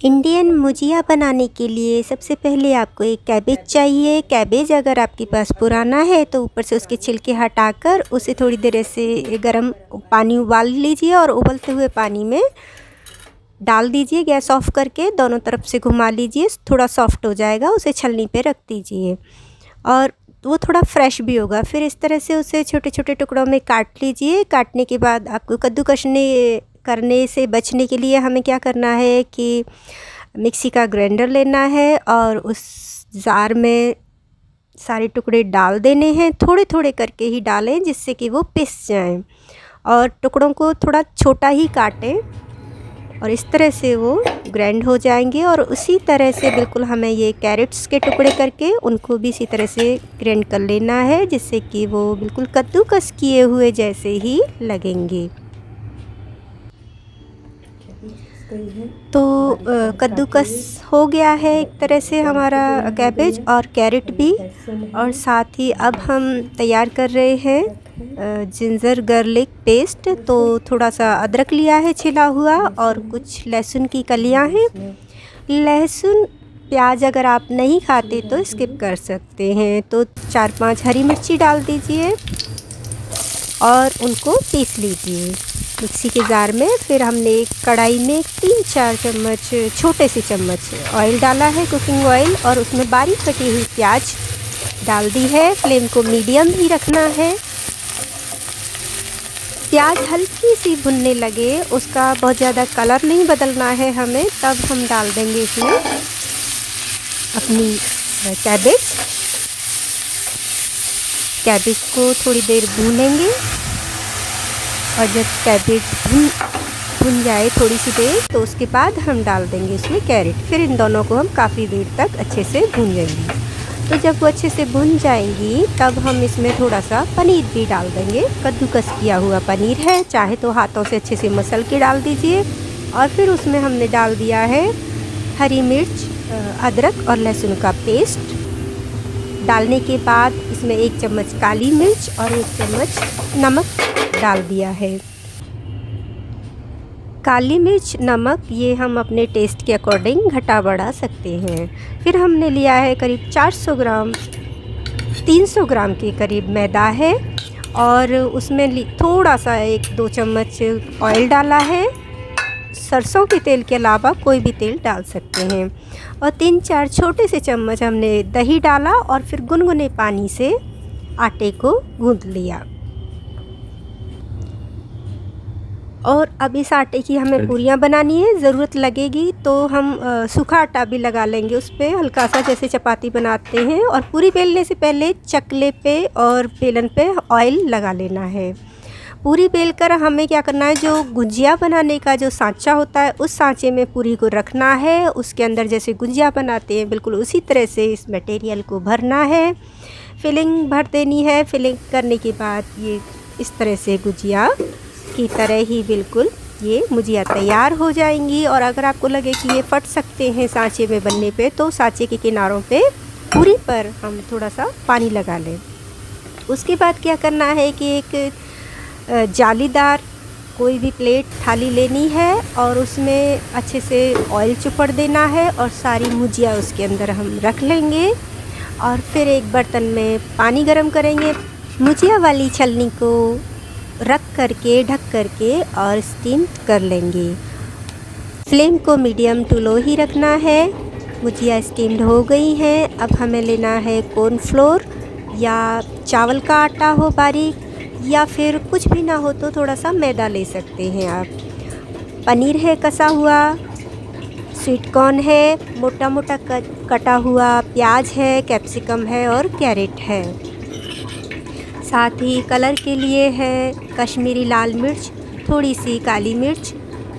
Indian मुजिया बनाने के लिए सबसे पहले आपको एक कैबेज चाहिए। कैबेज अगर आपके पास पुराना है तो ऊपर से उसके छिलके हटाकर उसे थोड़ी देर ऐसे गर्म पानी उबाल लीजिए और उबलते हुए पानी में डाल दीजिए। गैस ऑफ करके दोनों तरफ से घुमा लीजिए, थोड़ा सॉफ्ट हो जाएगा। उसे छलनी पे रख दीजिए और वो थोड़ा फ्रेश भी होगा। फिर इस तरह से उसे छोटे छोटे टुकड़ों में काट लीजिए। काटने के बाद आपको कद्दूकस करने से बचने के लिए हमें क्या करना है कि मिक्सी का ग्राइंडर लेना है और उस जार में सारे टुकड़े डाल देने हैं। थोड़े थोड़े करके ही डालें जिससे कि वो पिस जाएं और टुकड़ों को थोड़ा छोटा ही काटें और इस तरह से वो ग्राइंड हो जाएंगे। और उसी तरह से बिल्कुल हमें ये कैरेट्स के टुकड़े करके उनको भी इसी तरह से ग्राइंड कर लेना है जिससे कि वो बिल्कुल कद्दूकस किए हुए जैसे ही लगेंगे। तो कद्दूकस हो गया है एक तरह से हमारा कैबेज और कैरेट भी। और साथ ही अब हम तैयार कर रहे हैं जिंजर गार्लिक पेस्ट। तो थोड़ा सा अदरक लिया है छिला हुआ और कुछ लहसुन की कलियां हैं। लहसुन प्याज अगर आप नहीं खाते तो स्किप कर सकते हैं। तो 4-5 हरी मिर्ची डाल दीजिए और उनको पीस लीजिए मिक्सी के जार में। फिर हमने एक कढ़ाई में 3-4 चम्मच छोटे से चम्मच ऑयल डाला है, कुकिंग ऑयल, और उसमें बारीक कटी हुई प्याज डाल दी है। फ्लेम को मीडियम ही रखना है। प्याज हल्की सी भुनने लगे, उसका बहुत ज़्यादा कलर नहीं बदलना है हमें, तब हम डाल देंगे इसमें अपनी कैबेज को थोड़ी देर भूनेंगे। और जब कैबेज भुन जाए थोड़ी सी देर तो उसके बाद हम डाल देंगे इसमें कैरेट। फिर इन दोनों को हम काफ़ी देर तक अच्छे से भूनेंगे। तो जब वो अच्छे से भुन जाएंगी तब हम इसमें थोड़ा सा पनीर भी डाल देंगे। कद्दूकस किया हुआ पनीर है, चाहे तो हाथों से अच्छे से मसल के डाल दीजिए। और फिर उसमें हमने डाल दिया है हरी मिर्च, अदरक और लहसुन का पेस्ट। डालने के बाद इसमें 1 चम्मच काली मिर्च और 1 चम्मच नमक डाल दिया है। काली मिर्च नमक ये हम अपने टेस्ट के अकॉर्डिंग घटा बढ़ा सकते हैं। फिर हमने लिया है करीब 400 ग्राम 300 ग्राम के करीब मैदा है और उसमें थोड़ा सा 1-2 चम्मच ऑयल डाला है। सरसों के तेल के अलावा कोई भी तेल डाल सकते हैं। और 3-4 छोटे से चम्मच हमने दही डाला और फिर गुनगुने पानी से आटे को गूंथ लिया। और अब इस आटे की हमें पूरियाँ बनानी है। ज़रूरत लगेगी तो हम सूखा आटा भी लगा लेंगे उस पर हल्का सा, जैसे चपाती बनाते हैं। और पूरी बेलने से पहले चकले पे और बेलन पे ऑयल लगा लेना है। पूरी बेलकर हमें क्या करना है, जो गुजिया बनाने का जो सांचा होता है उस सांचे में पूरी को रखना है। उसके अंदर जैसे गुजिया बनाते हैं बिल्कुल उसी तरह से इस मटेरियल को भरना है। फिलिंग भर देनी है। फिलिंग करने के बाद ये इस तरह से गुजिया की तरह ही बिल्कुल ये मुजिया तैयार हो जाएंगी। और अगर आपको लगे कि ये फट सकते हैं सांचे में बनने पे, तो सांचे के किनारों पे पूरी पर हम थोड़ा सा पानी लगा लें। उसके बाद क्या करना है कि एक जालीदार कोई भी प्लेट थाली लेनी है और उसमें अच्छे से ऑयल चुपड़ देना है और सारी मुजिया उसके अंदर हम रख लेंगे। और फिर एक बर्तन में पानी गरम करेंगे। मुजिया वाली छलनी को रख करके ढक करके और स्टीम कर लेंगे। फ्लेम को मीडियम टू लो ही रखना है। मुजिया स्टीम्ड हो गई हैं। अब हमें लेना है कॉर्नफ्लोर या चावल का आटा हो बारीक, या फिर कुछ भी ना हो तो थोड़ा सा मैदा ले सकते हैं आप। पनीर है कसा हुआ, स्वीट कॉर्न है मोटा मोटा कटा हुआ, प्याज है, कैप्सिकम है और कैरेट है। साथ ही कलर के लिए है कश्मीरी लाल मिर्च, थोड़ी सी काली मिर्च,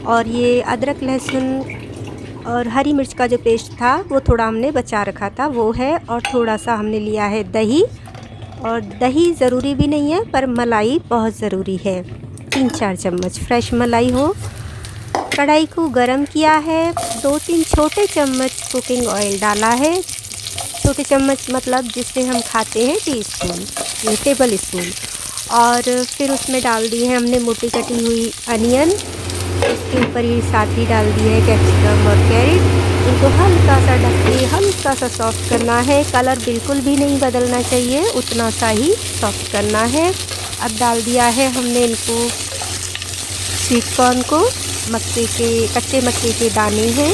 और ये अदरक लहसुन और हरी मिर्च का जो पेस्ट था वो थोड़ा हमने बचा रखा था वो है। और थोड़ा सा हमने लिया है दही, और दही ज़रूरी भी नहीं है पर मलाई बहुत ज़रूरी है। 3-4 चम्मच फ्रेश मलाई हो। कढ़ाई को गरम किया है। 2-3 छोटे चम्मच कुकिंग ऑयल डाला है। छोटे चम्मच मतलब जिससे हम खाते हैं टीस्पून, टेबल स्पून। और फिर उसमें डाल दी है हमने मोटी कटी हुई अनियन, इसके ऊपर ये साथ ही डाल दिया है कैप्सिकम और कैरेट। इनको हल्का सा ढक के हल्का सा सॉफ्ट करना है। कलर बिल्कुल भी नहीं बदलना चाहिए, उतना सा ही सॉफ्ट करना है। अब डाल दिया है हमने इनको स्वीट कॉर्न को, कच्चे मक्के के दाने हैं।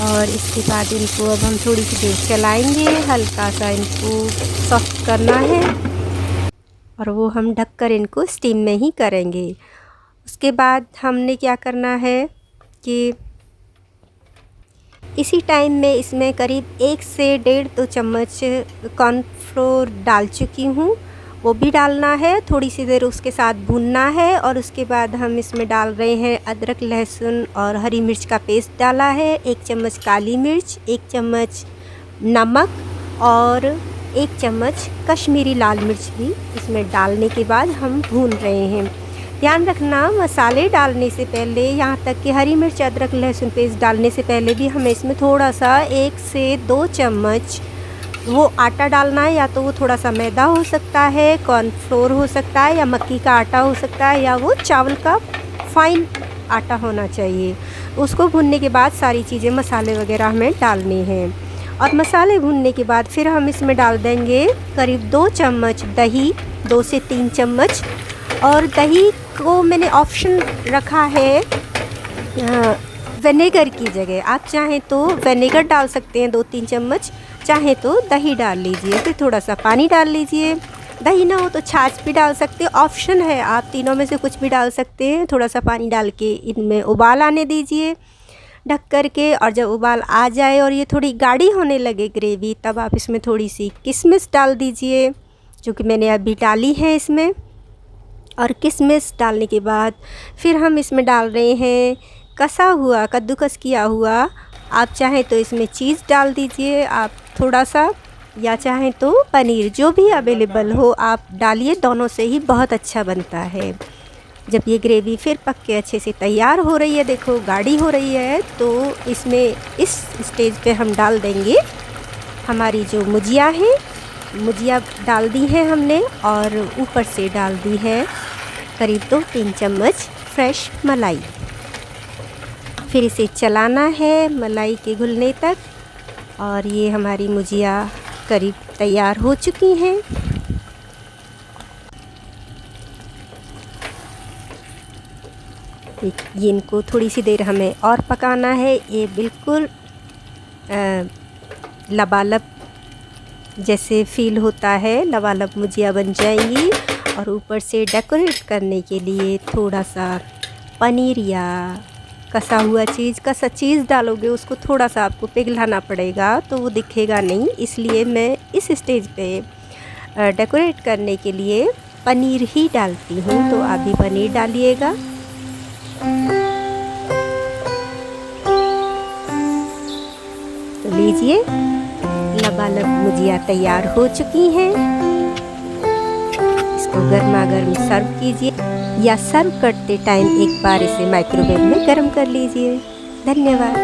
और इसके बाद इनको अब हम थोड़ी सी देर चलाएंगे, हल्का सा इनको सॉफ्ट करना है और वो हम ढककर इनको स्टीम में ही करेंगे। उसके बाद हमने क्या करना है कि इसी टाइम में इसमें करीब 1 से 1.5-2 चम्मच कॉर्नफ्लोर डाल चुकी हूँ, वो भी डालना है। थोड़ी सी देर उसके साथ भूनना है और उसके बाद हम इसमें डाल रहे हैं अदरक, लहसुन और हरी मिर्च का पेस्ट डाला है, 1 चम्मच काली मिर्च, 1 चम्मच नमक और 1 चम्मच कश्मीरी लाल मिर्च भी इसमें डालने के बाद हम भून रहे हैं। ध्यान रखना, मसाले डालने से पहले, यहाँ तक कि हरी मिर्च, अदरक, लहसुन पेस्ट डालने से पहले भी हमें इसमें थोड़ा सा 1 से 2 चम्मच वो आटा डालना है। या तो वो थोड़ा सा मैदा हो सकता है, कॉर्नफ्लोर हो सकता है, या मक्की का आटा हो सकता है, या वो चावल का फाइन आटा होना चाहिए। उसको भूनने के बाद सारी चीज़ें, मसाले वगैरह हमें डालने हैं। और मसाले भूनने के बाद फिर हम इसमें डाल देंगे करीब 2 चम्मच दही, 2 से 3 चम्मच। और दही को मैंने ऑप्शन रखा है विनेगर की जगह। आप चाहें तो विनेगर डाल सकते हैं 2-3 चम्मच, चाहे तो दही डाल लीजिए, फिर थोड़ा सा पानी डाल लीजिए। दही ना हो तो छाछ भी डाल सकते हैं, ऑप्शन है, आप तीनों में से कुछ भी डाल सकते हैं। थोड़ा सा पानी डाल के इनमें उबाल आने दीजिए ढक कर के। और जब उबाल आ जाए और ये थोड़ी गाढ़ी होने लगे ग्रेवी, तब आप इसमें थोड़ी सी किशमिश डाल दीजिए, जो कि मैंने अभी डाली है इसमें। और किशमिश डालने के बाद फिर हम इसमें डाल रहे हैं कसा हुआ, कद्दूकस किया हुआ, आप चाहें तो इसमें चीज़ डाल दीजिए आप थोड़ा सा, या चाहें तो पनीर, जो भी अवेलेबल हो आप डालिए। दोनों से ही बहुत अच्छा बनता है। जब ये ग्रेवी फिर पक के अच्छे से तैयार हो रही है, देखो गाढ़ी हो रही है, तो इसमें इस स्टेज पे हम डाल देंगे हमारी जो मुजिया है। मुजिया डाल दी है हमने और ऊपर से डाल दी है करीब 2-3 चम्मच फ्रेश मलाई। फिर इसे चलाना है मलाई के घुलने तक। और ये हमारी मुजिया करीब तैयार हो चुकी हैं। ये इनको थोड़ी सी देर हमें और पकाना है। ये बिल्कुल लबालब जैसे फील होता है, लबालब मुजिया बन जाएंगी। और ऊपर से डेकोरेट करने के लिए थोड़ा सा पनीर या कसा हुआ चीज़ डालोगे, उसको थोड़ा सा आपको पिघलाना पड़ेगा, तो वो दिखेगा नहीं। इसलिए मैं इस स्टेज पे डेकोरेट करने के लिए पनीर ही डालती हूँ, तो आप भी पनीर डालिएगा। तो लीजिए, लबालब मुजिया तैयार हो चुकी हैं। इसको गर्मा गर्म सर्व कीजिए, या सर्व करते टाइम एक बार इसे माइक्रोवेव में गर्म कर लीजिए। धन्यवाद।